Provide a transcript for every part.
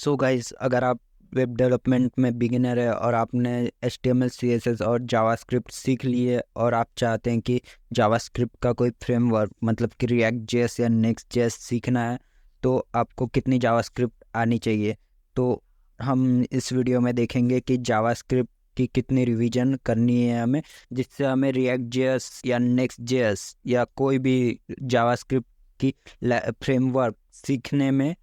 So guys, अगर आप web development में बिगिनर है और आपने HTML CSS और जावास्क्रिप्ट सीख लिए और आप चाहते हैं कि जावास्क्रिप्ट का कोई फ्रेमवर्क मतलब कि रिएक्ट जेएस या नेक्स्ट जेएस सीखना है, तो आपको कितनी जावास्क्रिप्ट आनी चाहिए। तो हम इस वीडियो में देखेंगे कि जावास्क्रिप्ट की कितनी रिवीजन करनी है हमें, जिससे हमें रिएक्ट जेएस या नेक्स्ट जेएस या कोई भी जावास्क्रिप्ट की फ्रेमवर्क सीखने में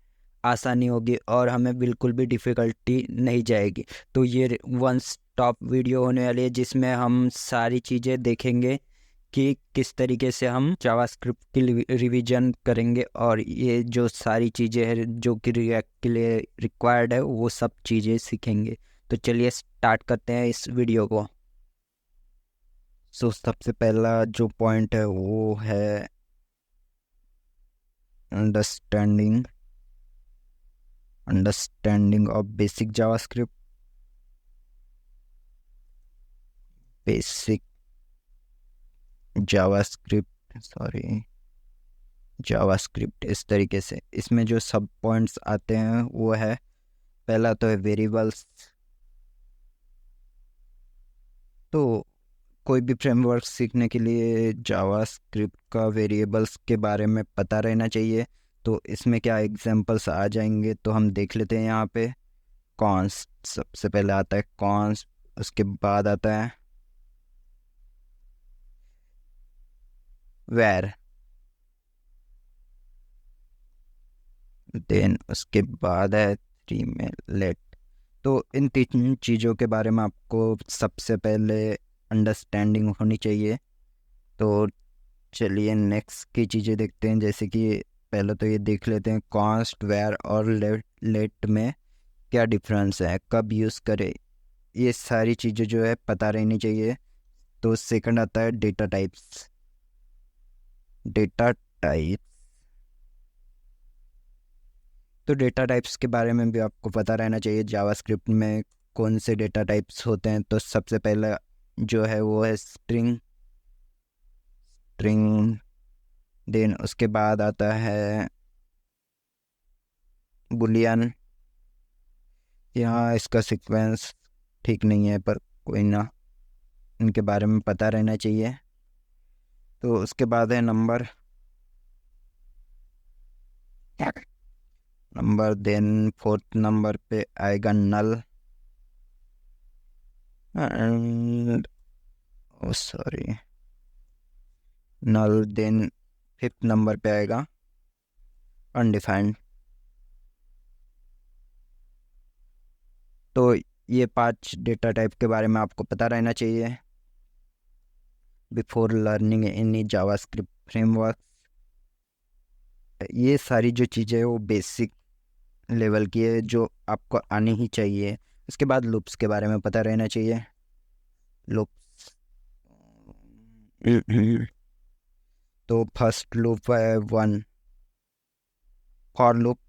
आसानी होगी और हमें बिल्कुल भी डिफ़िकल्टी नहीं जाएगी। तो ये वन स्टॉप वीडियो होने वाली है जिसमें हम सारी चीज़ें देखेंगे कि किस तरीके से हम जावास्क्रिप्ट की रिवीजन करेंगे, और ये जो सारी चीज़ें हैं जो कि रिएक्ट के लिए रिक्वायर्ड है वो सब चीज़ें सीखेंगे। तो चलिए स्टार्ट करते हैं इस वीडियो को। सबसे पहला जो पॉइंट है वो है understanding of basic JavaScript. Basic JavaScript इस तरीके से इसमें जो सब पॉइंट्स आते हैं वो है, पहला तो है वेरिएबल्स। तो कोई भी फ्रेमवर्क सीखने के लिए जावास्क्रिप्ट का वेरिएबल्स के बारे में पता रहना चाहिए। तो इसमें क्या एग्जांपल्स आ जाएंगे तो हम देख लेते हैं। यहाँ पे कॉन्स्ट सबसे पहले आता है, कॉन्स्ट। उसके बाद आता है वेर, देन उसके बाद है थ्री में लेट। तो इन तीन चीज़ों के बारे में आपको सबसे पहले अंडरस्टैंडिंग होनी चाहिए। तो चलिए नेक्स्ट की चीज़ें देखते हैं, जैसे कि पहले तो ये देख लेते हैं कॉन्स्ट, वेर और लेट में क्या डिफरेंस है, कब यूज़ करें, ये सारी चीज़ें जो है पता रहनी चाहिए। तो सेकंड आता है डेटा टाइप्स। डेटा टाइप तो डेटा टाइप्स के बारे में भी आपको पता रहना चाहिए जावास्क्रिप्ट में कौन से डेटा टाइप्स होते हैं। तो सबसे पहला जो है वो है स्ट्रिंग। देन उसके बाद आता है बुलियन। यहाँ इसका सीक्वेंस ठीक नहीं है पर कोई ना, इनके बारे में पता रहना चाहिए। तो उसके बाद है नंबर। देन फोर्थ नंबर पे आएगा null and sorry null. Then fifth number पे आएगा अनडिफाइंड। तो ये 5 डेटा टाइप के बारे में आपको पता रहना चाहिए before learning any JavaScript framework. ये सारी जो चीज़ें हैं वो बेसिक लेवल की है जो आपको आनी ही चाहिए। उसके बाद लूप्स के बारे में पता रहना चाहिए। लूप्स तो फर्स्ट लूप है one, for loop.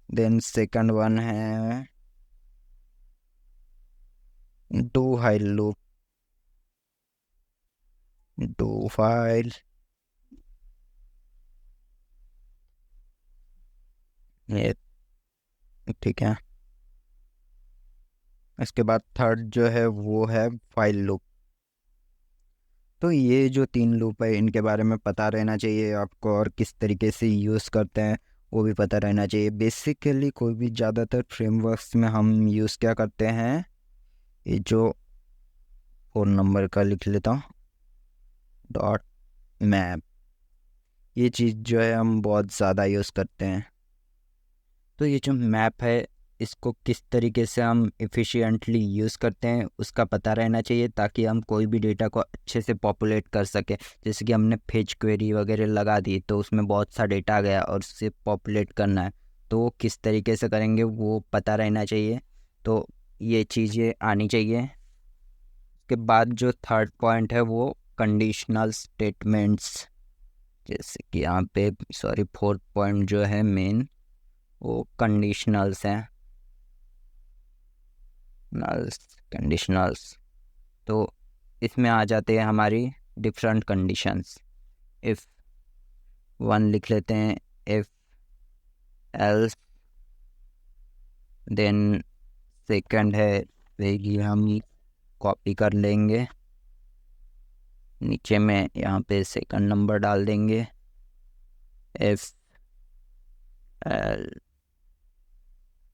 Then second one है do while loop. Do while ये ठीक है। इसके बाद थर्ड जो है वो है व्हाइल लूप। तो ये जो 3 लूप है इनके बारे में पता रहना चाहिए आपको, और किस तरीके से यूज़ करते हैं वो भी पता रहना चाहिए। बेसिकली कोई भी ज़्यादातर फ्रेमवर्क्स में हम यूज़ क्या करते हैं, ये जो 4 नंबर का लिख लेता हूँ डॉट मैप, ये चीज़ जो है हम बहुत ज़्यादा यूज़ करते हैं। तो ये जो मैप है इसको किस तरीके से हम एफिशिएंटली यूज़ करते हैं उसका पता रहना चाहिए, ताकि हम कोई भी डेटा को अच्छे से पॉपुलेट कर सकें। जैसे कि हमने फेच क्वेरी वगैरह लगा दी तो उसमें बहुत सा डेटा आ गया और उससे पॉपुलेट करना है, तो वो किस तरीके से करेंगे वो पता रहना चाहिए। तो ये चीज़ें आनी चाहिए। उसके बाद जो थर्ड पॉइंट है वो कंडीशनल स्टेटमेंट्स। जैसे कि यहाँ पे सॉरी फोर्थ पॉइंट जो है मेन वो कंडीशनल्स हैं। कंडीशनल्स तो इसमें आ जाते हैं हमारी डिफरेंट कंडीशंस। इफ़ वन लिख लेते हैं, इफ़ एल्स, देन सेकंड है वही हम कॉपी कर लेंगे, नीचे में यहाँ पे सेकंड नंबर डाल देंगे, F L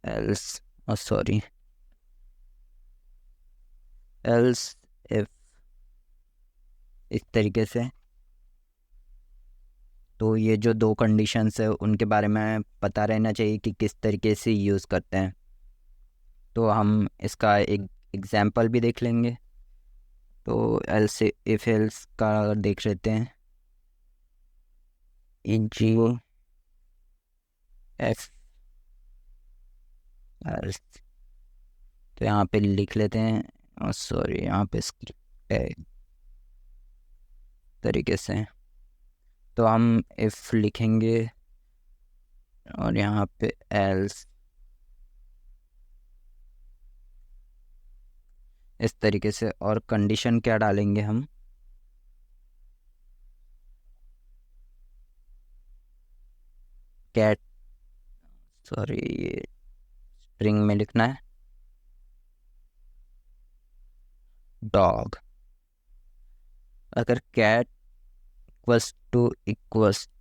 else sorry else F, इस तरीके से। तो ये जो दो कंडीशंस है उनके बारे में पता रहना चाहिए कि किस तरीके से यूज़ करते हैं। तो हम इसका एक एग्जाम्पल भी देख लेंगे। तो एल्स इफ एल्स का देख लेते हैं, जी एफ एल्स। तो यहाँ पे लिख लेते हैं, सॉरी यहाँ पे स्क्रिप्ट है तरीके से। तो हम इफ लिखेंगे और यहाँ पे एल्स, इस तरीके से। और कंडीशन क्या डालेंगे हम, कैट, सॉरी ये स्ट्रिंग में लिखना है, डॉग। अगर cat equals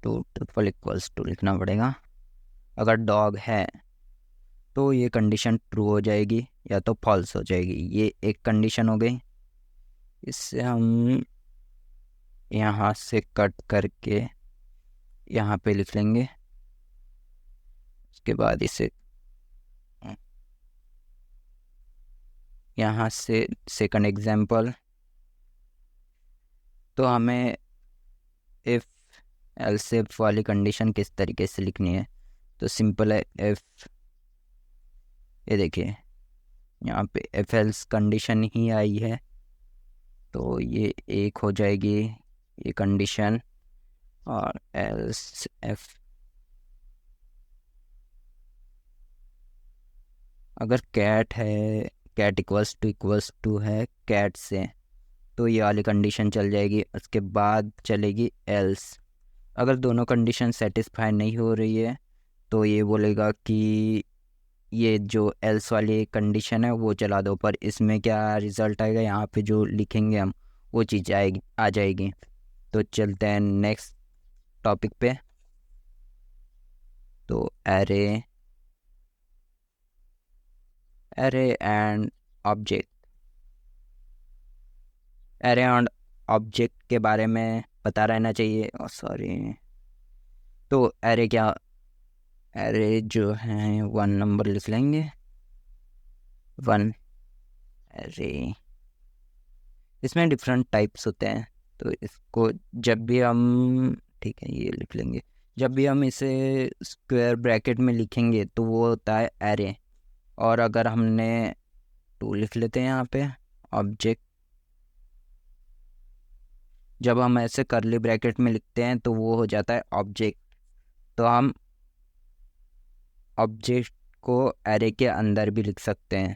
to triple equals to लिखना पड़ेगा। अगर डॉग है तो ये कंडीशन ट्रू हो जाएगी या तो फॉल्स हो जाएगी। ये एक कंडीशन हो गई। इससे हम यहाँ से कट करके यहाँ पे लिख लेंगे। उसके बाद इसे यहाँ से सेकंड एग्जाम्पल। तो हमें इफ एल्स इफ वाली कंडीशन किस तरीके से लिखनी है, तो सिंपल है। इफ, ये देखिए यहाँ पे इफ एल्स कंडीशन ही आई है तो ये एक हो जाएगी ये कंडीशन, और एल्स एफ अगर कैट है, कैट इक्वल्स टू है कैट से, तो ये वाली कंडीशन चल जाएगी। उसके बाद चलेगी एल्स। अगर दोनों कंडीशन सेटिस्फाई नहीं हो रही है तो ये बोलेगा कि ये जो एल्स वाली कंडीशन है वो चला दो। पर इसमें क्या रिज़ल्ट आएगा, यहाँ पे जो लिखेंगे हम वो चीज़ आएगी, आ जाएगी। तो चलते हैं नेक्स्ट टॉपिक पे। तो array array and object, array and object के बारे में पता रहना चाहिए। सॉरी, तो एरे क्या, एरे जो है वन नंबर लिख लेंगे, वन एरे। इसमें डिफरेंट टाइप्स होते हैं। तो इसको जब भी हम, ठीक है ये लिख लेंगे, जब भी हम इसे स्क्वायर ब्रैकेट में लिखेंगे तो वो होता है एरे। और अगर हमने टू लिख लेते हैं यहाँ पे ऑब्जेक्ट, जब हम ऐसे करली ब्रैकेट में लिखते हैं तो वो हो जाता है ऑब्जेक्ट। तो हम ऑब्जेक्ट को एरे के अंदर भी लिख सकते हैं,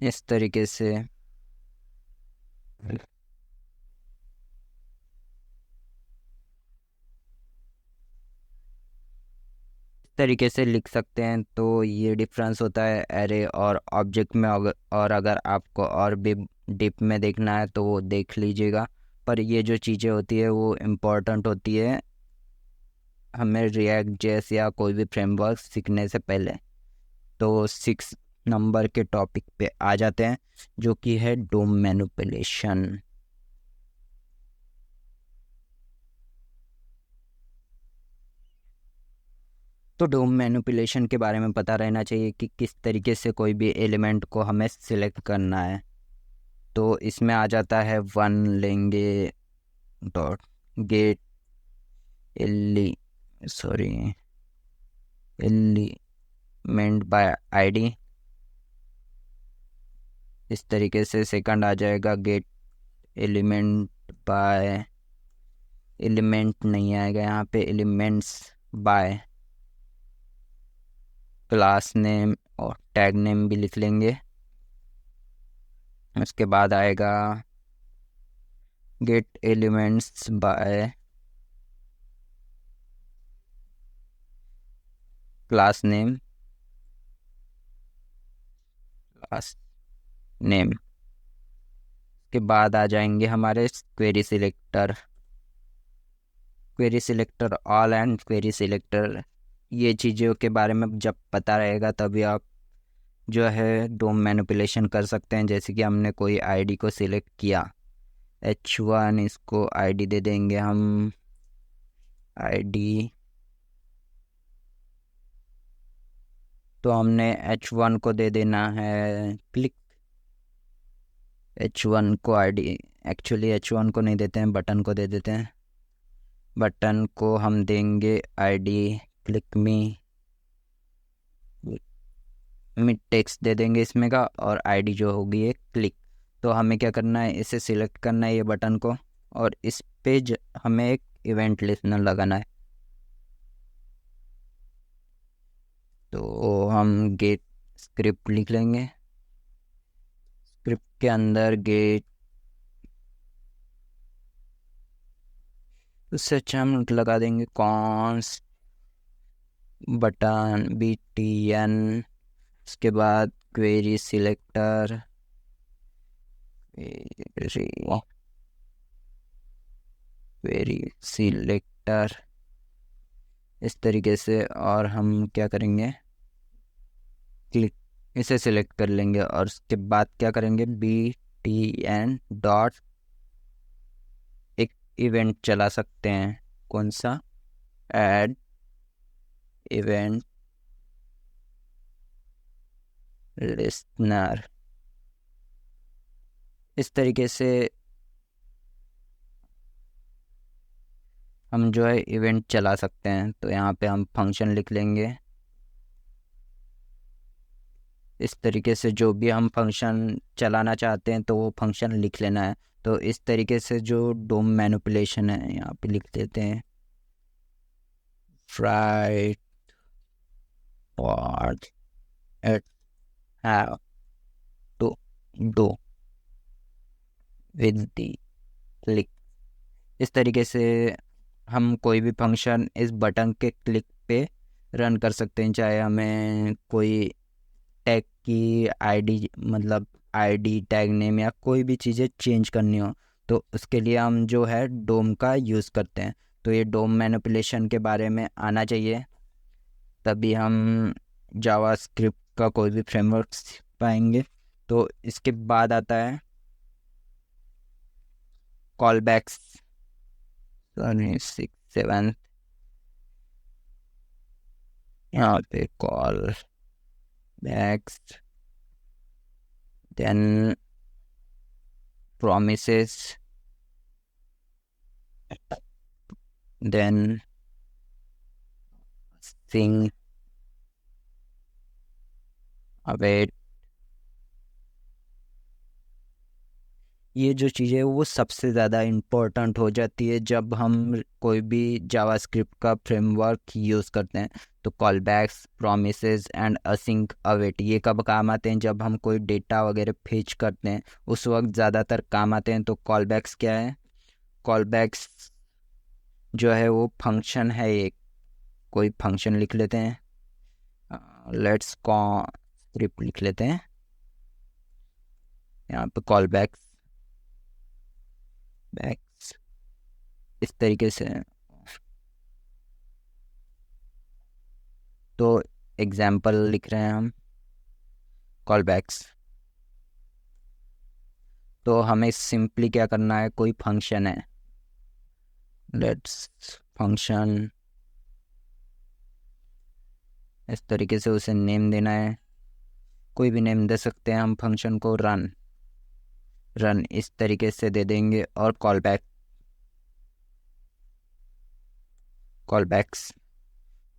इस तरीके से। तरीके से लिख सकते हैं। तो ये डिफरेंस होता है एरे और ऑब्जेक्ट में। और अगर आपको और भी डिप में देखना है तो वो देख लीजिएगा। पर ये जो चीज़ें होती है वो इम्पोर्टेंट होती है हमें रिएक्ट जेएस या कोई भी फ्रेमवर्क सीखने से पहले। तो 6 नंबर के टॉपिक पे आ जाते हैं, जो कि है डोम मैनिपुलेशन। तो डोम मैनिपुलेशन के बारे में पता रहना चाहिए कि किस तरीके से कोई भी एलिमेंट को हमें सिलेक्ट करना है। तो इसमें आ जाता है वन लेंगे dot get ele sorry element by ID. इस तरीके से सेकंड आ जाएगा गेट एलिमेंट बाय, एलिमेंट नहीं आएगा यहाँ पे, एलिमेंट्स बाय क्लास नेम और टैग नेम भी लिख लेंगे। उसके बाद आएगा gate elements bye class name, class name के बाद आ जाएंगे हमारे query selector, query selector all and query selector. ये चीज़ों के बारे में जब पता रहेगा तभी आप जो है डोम मैनिपुलेशन कर सकते हैं। जैसे कि हमने कोई आईडी को सिलेक्ट किया, H1, इसको आईडी दे देंगे हम, आईडी। तो हमने H1 को दे देना है क्लिक, H1 को आईडी, एक्चुअली H1 को नहीं देते हैं, बटन को दे देते हैं। बटन को हम देंगे आईडी क्लिक मी टेक्स्ट दे देंगे इसमें का, और आईडी जो होगी ये क्लिक। तो हमें क्या करना है, इसे सिलेक्ट करना है ये बटन को, और इस पे हमें एक इवेंट लिस्नर लगाना है। तो हम गेट स्क्रिप्ट लिख लेंगे, स्क्रिप्ट के अंदर गेट, उससे अच्छा हम लगा देंगे कॉन्स बटन BTN। उसके बाद क्वेरी सिलेक्टर, क्वेरी सिलेक्टर इस तरीके से। और हम क्या करेंगे, क्लिक, इसे सिलेक्ट कर लेंगे, और उसके बाद क्या करेंगे, BTN डॉट एक इवेंट चला सकते हैं। कौन सा, ऐड इवेंट लिस्नर। इस तरीके से हम जो है इवेंट चला सकते हैं। तो यहाँ पे हम फंक्शन लिख लेंगे। इस तरीके से जो भी हम फंक्शन चलाना चाहते हैं तो वो फंक्शन लिख लेना है। तो इस तरीके से जो डोम मैनिपुलेशन है यहाँ पे लिख देते हैं, right what it have to do with the click। इस तरीके से हम कोई भी फंक्शन इस बटन के क्लिक पे रन कर सकते हैं। चाहे हमें कोई टैग की आईडी, मतलब आईडी, टैग नेम या कोई भी चीज़ें चेंज करनी हो, तो उसके लिए हम जो है डोम का यूज़ करते हैं। तो ये डोम मैनिपुलेशन के बारे में आना चाहिए, तभी हम जावास्क्रिप्ट का कोई भी फ्रेमवर्क सीख पाएंगे। तो इसके बाद आता है कॉल बैक्स, 6-7 यहाँ पे call backs, then promises, then sing, await। ये जो चीज़ें वो सबसे ज़्यादा इम्पोर्टेंट हो जाती है जब हम कोई भी जावास्क्रिप्ट का फ्रेमवर्क यूज़ करते हैं। तो call backs, promises and async await ये कब काम आते हैं, जब हम कोई डेटा वगैरह फेच करते हैं उस वक्त ज़्यादातर काम आते हैं। तो कॉल बैक्स क्या है, कॉल बैक्स जो है वो फंक्शन है, एक कोई फंक्शन लिख लेते हैं, लेट्स स्क्रिप्ट लिख लेते हैं यहाँ पे, कॉल बैक्स इस तरीके से। तो एग्जाम्पल लिख रहे हैं हम कॉल बैक्स। तो हमें सिंपली क्या करना है, कोई फंक्शन है, लेट्स फंक्शन, इस तरीके से उसे नेम देना है, कोई भी नेम दे सकते हैं हम फंक्शन को, रन इस तरीके से दे देंगे, और कॉल बैक्स।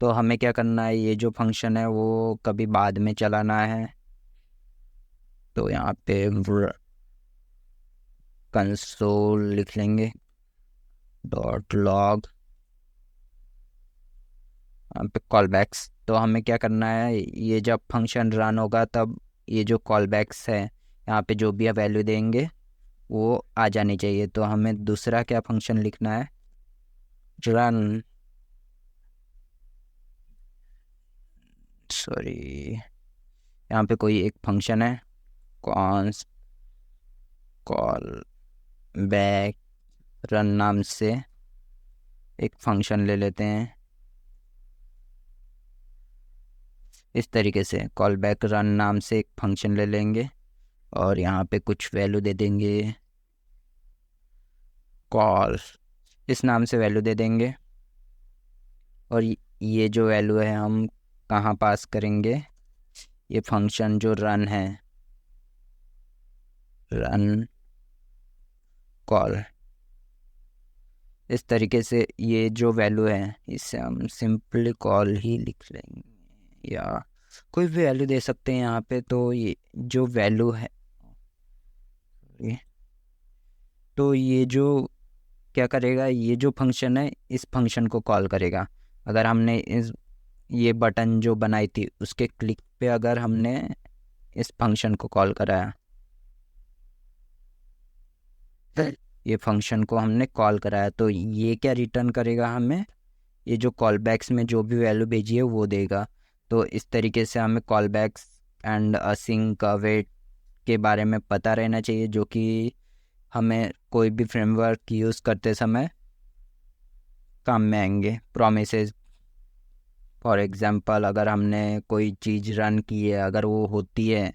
तो हमें क्या करना है, ये जो फंक्शन है वो कभी बाद में चलाना है। तो यहाँ पे कंसोल लिख लेंगे .log, यहाँ पे कॉल बैक्स। तो हमें क्या करना है, ये जब फंक्शन रन होगा तब ये जो कॉल बैक्स है यहाँ पे जो भी वैल्यू देंगे वो आ जानी चाहिए। तो हमें दूसरा क्या फंक्शन लिखना है, सॉरी, यहाँ पे कोई एक फंक्शन है कॉन्स्ट कॉल बैक रन नाम से एक फंक्शन ले लेते हैं। इस तरीके से कॉल बैक रन नाम से एक फंक्शन ले लेंगे और यहाँ पे कुछ वैल्यू दे देंगे, कॉल इस नाम से वैल्यू दे देंगे। और ये जो वैल्यू है हम कहाँ पास करेंगे, ये फंक्शन जो रन है, रन कॉल, इस तरीके से ये जो वैल्यू है इसे हम सिंपली कॉल ही लिख लेंगे या कोई भी वैल्यू दे सकते हैं यहाँ पे। तो ये जो वैल्यू है तो ये जो क्या करेगा, ये जो फंक्शन है इस फंक्शन को कॉल करेगा। अगर हमने ये बटन जो बनाई थी उसके क्लिक पे अगर हमने इस फंक्शन को कॉल कराया, ये फंक्शन को हमने कॉल कराया, तो ये क्या रिटर्न करेगा हमें, ये जो कॉल बैक्स में जो भी वैल्यू भेजी है वो देगा। तो इस तरीके से हमें call backs and async await के बारे में पता रहना चाहिए, जो कि हमें कोई भी फ्रेमवर्क यूज़ करते समय काम में आएंगे। प्रोमिसेस फॉर एग्जांपल, अगर हमने कोई चीज़ रन की है, अगर वो होती है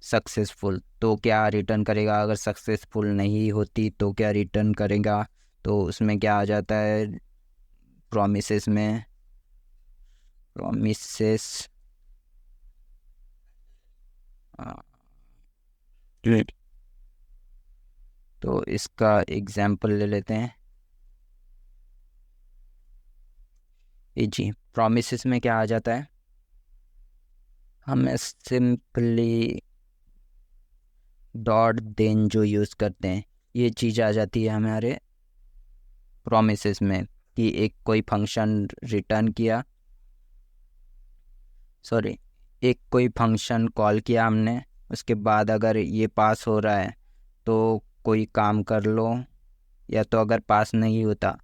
सक्सेसफुल तो क्या रिटर्न करेगा, अगर सक्सेसफुल नहीं होती तो क्या रिटर्न करेगा। तो उसमें क्या आ जाता है, प्रोमिसेस में प्रोमिसेस तो इसका एग्जांपल ले लेते हैं। ये जी प्रोमिसेस में क्या आ जाता है, हमें सिंपली डॉट देन जो यूज़ करते हैं ये चीज़ आ जाती है हमारे प्रोमिसेस में कि एक कोई फंक्शन रिटर्न किया, सॉरी एक कोई फंक्शन कॉल किया हमने, उसके बाद अगर ये पास हो रहा है तो कोई काम कर लो, या तो अगर पास नहीं होता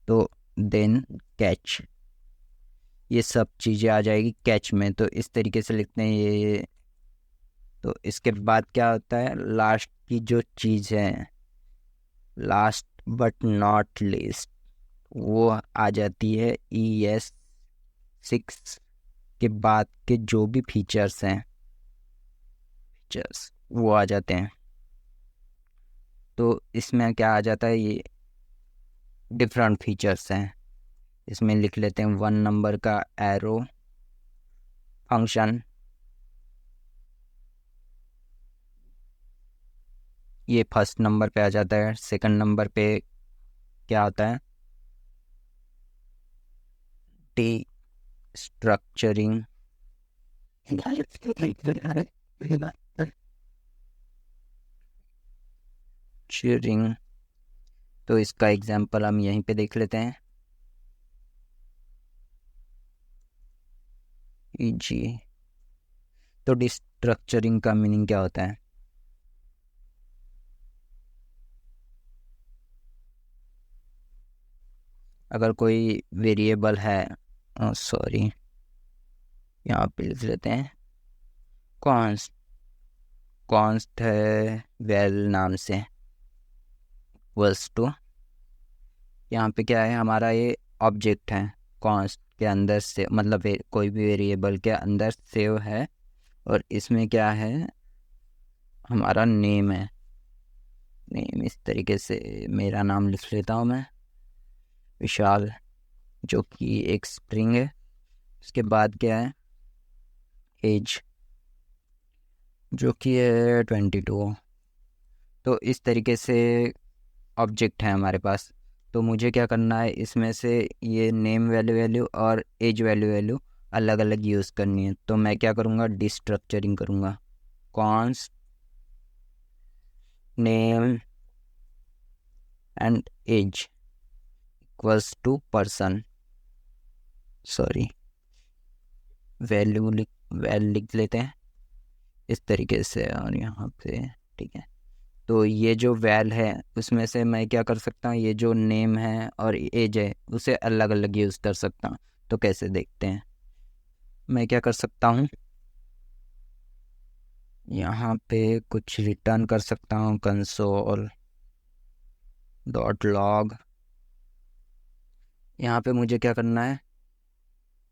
तो देन कैच, ये सब चीज़ें आ जाएगी कैच में। तो इस तरीके से लिखते हैं ये। तो इसके बाद क्या होता है, लास्ट की जो चीज़ है, लास्ट बट नॉट लीस्ट, वो आ जाती है ES6 के बाद के जो भी फीचर्स हैं, फीचर्स वो आ जाते हैं। तो इसमें क्या आ जाता है, ये डिफरेंट फीचर्स हैं। इसमें लिख लेते हैं 1 नंबर का एरो फंक्शन, ये फर्स्ट नंबर पे आ जाता है। सेकंड नंबर पे क्या आता है, डी स्ट्रक्चरिंग, तो इसका एग्जांपल हम यहीं पे देख लेते हैं। जी तो डिस्ट्रक्चरिंग का मीनिंग क्या होता है, अगर कोई वेरिएबल है, सॉरी यहाँ पे लिख लेते हैं कॉन्स्ट, कॉन्स्ट है वेल नाम से इक्वल्स टू, यहाँ पे क्या है हमारा ये ऑब्जेक्ट है कॉन्स्ट के अंदर से, मतलब कोई भी वेरिएबल के अंदर सेव है। और इसमें क्या है, हमारा नेम है, नेम इस तरीके से मेरा नाम लिख लेता हूँ मैं विशाल, जो कि एक स्ट्रिंग है। उसके बाद क्या है, एज जो कि है 22। तो इस तरीके से ऑब्जेक्ट है हमारे पास। तो मुझे क्या करना है, इसमें से ये नेम वैल्यू वैल्यू और एज वैल्यू वैल्यू अलग अलग यूज़ करनी है। तो मैं क्या करूँगा, डिस्ट्रक्चरिंग करूँगा, const name and age equals to person, sorry value लिख लेते हैं इस तरीके से, और यहाँ पे ठीक है। तो ये जो वैल है उसमें से मैं क्या कर सकता हूँ, ये जो नेम है और एज है उसे अलग अलग यूज़ कर सकता हूँ। तो कैसे देखते हैं, मैं क्या कर सकता हूँ, यहाँ पे कुछ रिटर्न कर सकता हूँ, कंसोल डॉट लॉग। यहाँ पे मुझे क्या करना है,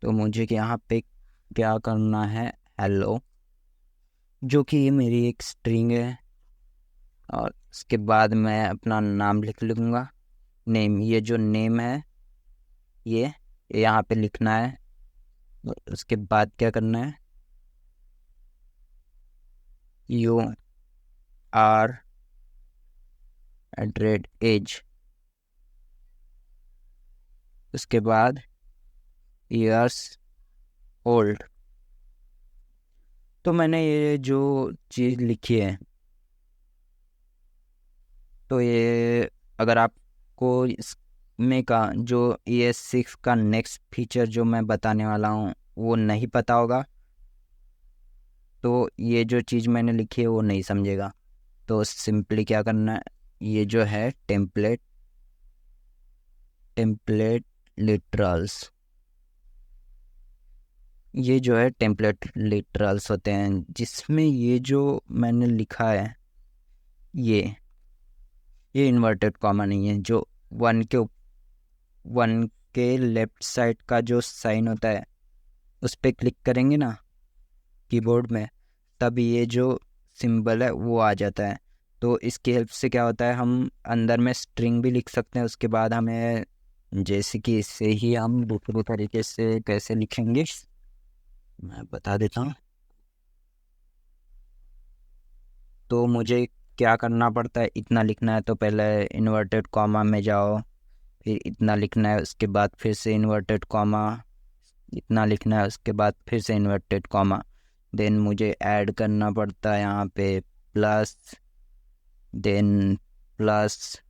तो मुझे यहाँ पे क्या करना है, हेलो, जो कि ये मेरी एक स्ट्रिंग है, और उसके बाद मैं अपना नाम लिख लूँगा, नेम। ये जो नेम है ये यहाँ पे लिखना है। और उसके बाद क्या करना है, यू आर @age, उसके बाद ईयर्स ओल्ड। तो मैंने ये जो चीज़ लिखी है, तो ये अगर आपको इसमें का जो ES6 का नेक्स्ट फीचर जो मैं बताने वाला हूँ वो नहीं पता होगा, तो ये जो चीज़ मैंने लिखी है वो नहीं समझेगा। तो सिंपली क्या करना है, ये जो है टेम्पलेट लिटरल्स, ये जो है टेम्पलेट लिटरल्स होते हैं, जिसमें ये जो मैंने लिखा है ये इन्वर्टेड कॉमा नहीं है। जो वन के लेफ्ट साइड का जो साइन होता है उस पर क्लिक करेंगे ना कीबोर्ड में, तब ये जो सिंबल है वो आ जाता है। तो इसकी हेल्प से क्या होता है, हम अंदर में स्ट्रिंग भी लिख सकते हैं। उसके बाद हमें जैसे कि इससे ही हम दूसरे तरीके से कैसे लिखेंगे मैं बता देता हूँ। तो मुझे क्या करना पड़ता है, इतना लिखना है तो पहले इन्वर्टेड कॉमा में जाओ, फिर इतना लिखना है, उसके बाद फिर से इन्वर्टेड कॉमा, इतना लिखना है, उसके बाद फिर से इन्वर्टेड कॉमा। देन मुझे ऐड करना पड़ता है यहाँ पे plus, then plus,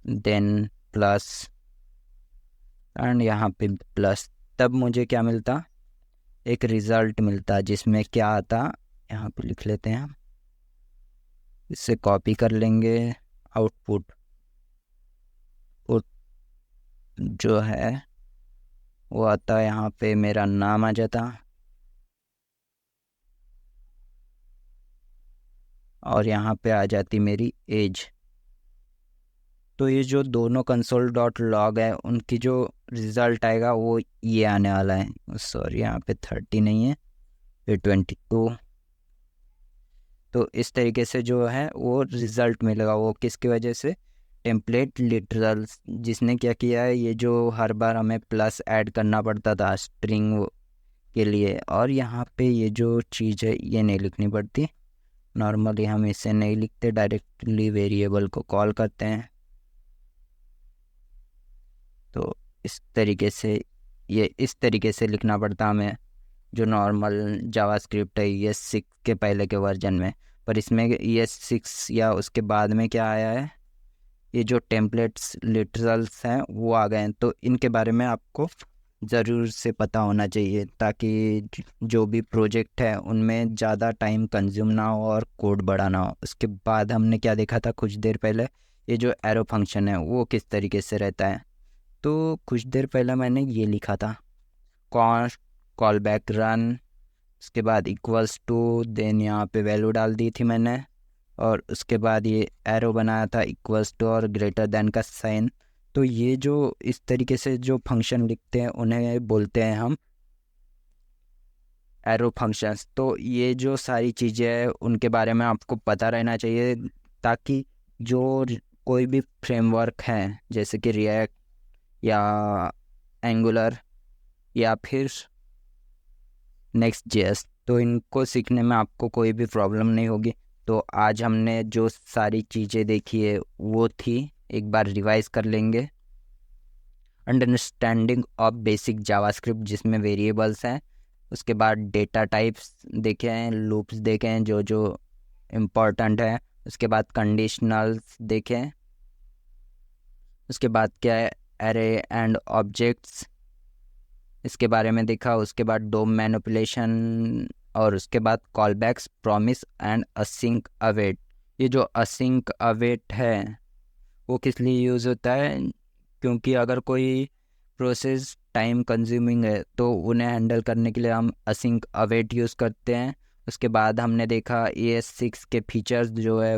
then plus, and यहाँ पे प्लस। तब मुझे क्या मिलता, एक रिज़ल्ट मिलता जिसमें क्या आता, यहाँ पे लिख लेते हैं, इससे कॉपी कर लेंगे। आउटपुट जो है वो आता है, यहाँ पे मेरा नाम आ जाता और यहाँ पे आ जाती मेरी एज। तो ये जो दोनों कंसोल डॉट लॉग है उनकी जो रिज़ल्ट आएगा वो ये आने वाला है। सॉरी, यहाँ पे 30 नहीं है, ये 22। तो इस तरीके से जो है वो रिज़ल्ट मिलेगा, वो किसकी वजह से, टेम्पलेट लिटरल्स, जिसने क्या किया है, ये जो हर बार हमें प्लस ऐड करना पड़ता था स्ट्रिंग के लिए, और यहाँ पे ये जो चीज़ है ये नहीं लिखनी पड़ती। नॉर्मली हम इसे नहीं लिखते, डायरेक्टली वेरिएबल को कॉल करते हैं। तो इस तरीके से इस तरीके से लिखना पड़ता हमें, जो नॉर्मल जावास्क्रिप्ट है ES6 के पहले के वर्जन में। पर इसमें ES6 या उसके बाद में क्या आया है, ये जो टेम्पलेट्स लिटरल्स हैं वो आ गए हैं। तो इनके बारे में आपको ज़रूर से पता होना चाहिए, ताकि जो भी प्रोजेक्ट है उनमें ज़्यादा टाइम कंज्यूम ना हो और कोड बड़ा ना हो। उसके बाद हमने क्या देखा था कुछ देर पहले, ये जो एरो फंक्शन है वो किस तरीके से रहता है। तो कुछ देर पहले मैंने ये लिखा था, कॉल बैक रन, उसके बाद इक्वल्स टू, देन यहाँ पे वैल्यू डाल दी थी मैंने, और उसके बाद ये एरो बनाया था इक्वल्स टू और ग्रेटर देन का साइन। तो ये जो इस तरीके से जो फंक्शन लिखते हैं उन्हें बोलते हैं हम एरो फंक्शंस। तो ये जो सारी चीज़ें हैं उनके बारे में आपको पता रहना चाहिए, ताकि जो कोई भी फ्रेमवर्क है जैसे कि रिएक्ट या एंगुलर या फिर नेक्स्ट जेएस, तो इनको सीखने में आपको कोई भी प्रॉब्लम नहीं होगी। तो आज हमने जो सारी चीज़ें देखी है वो थी, एक बार रिवाइज कर लेंगे। अंडरस्टैंडिंग ऑफ बेसिक जावास्क्रिप्ट, जिसमें वेरिएबल्स हैं, उसके बाद डेटा टाइप्स देखे हैं, लूप्स देखे हैं जो जो इम्पोर्टेंट है, उसके बाद कंडीशनल्स देखे हैं, उसके बाद क्या है एरे एंड ऑब्जेक्ट्स, इसके बारे में देखा। उसके बाद डोम मैनिपुलेशन, और उसके बाद कॉलबैक्स, प्रॉमिस एंड असिंक अवेट। ये जो असिंक अवेट है वो किस लिए यूज़ होता है, क्योंकि अगर कोई प्रोसेस टाइम कंज्यूमिंग है, तो उन्हें हैंडल करने के लिए हम असिंक अवेट यूज़ करते हैं। उसके बाद हमने देखा ES6 के फीचर्स जो है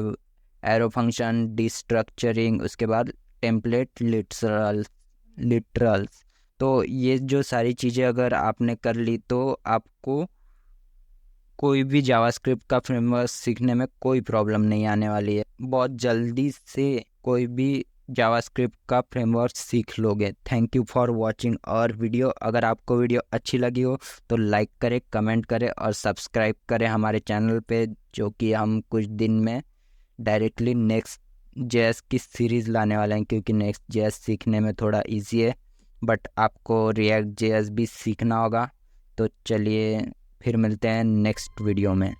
एरो फंक्शन, डिस्ट्रक्चरिंग, उसके बाद टेम्पलेट लिटरल्स। तो ये जो सारी चीज़ें अगर आपने कर ली तो आपको कोई भी जावास्क्रिप्ट का फ्रेमवर्क सीखने में कोई प्रॉब्लम नहीं आने वाली है। बहुत जल्दी से कोई भी जावास्क्रिप्ट का फ्रेमवर्क सीख लोगे। थैंक यू फॉर वॉचिंग और वीडियो। अगर आपको वीडियो अच्छी लगी हो तो लाइक करें, कमेंट करें और सब्सक्राइब करें हमारे चैनल पे, जो कि हम कुछ दिन में डायरेक्टली नेक्स्ट जेएस की सीरीज़ लाने वाले हैं, क्योंकि नेक्स्ट जेएस सीखने में थोड़ा इजी है, बट आपको रिएक्ट जेएस भी सीखना होगा। तो चलिए फिर मिलते हैं नेक्स्ट वीडियो में।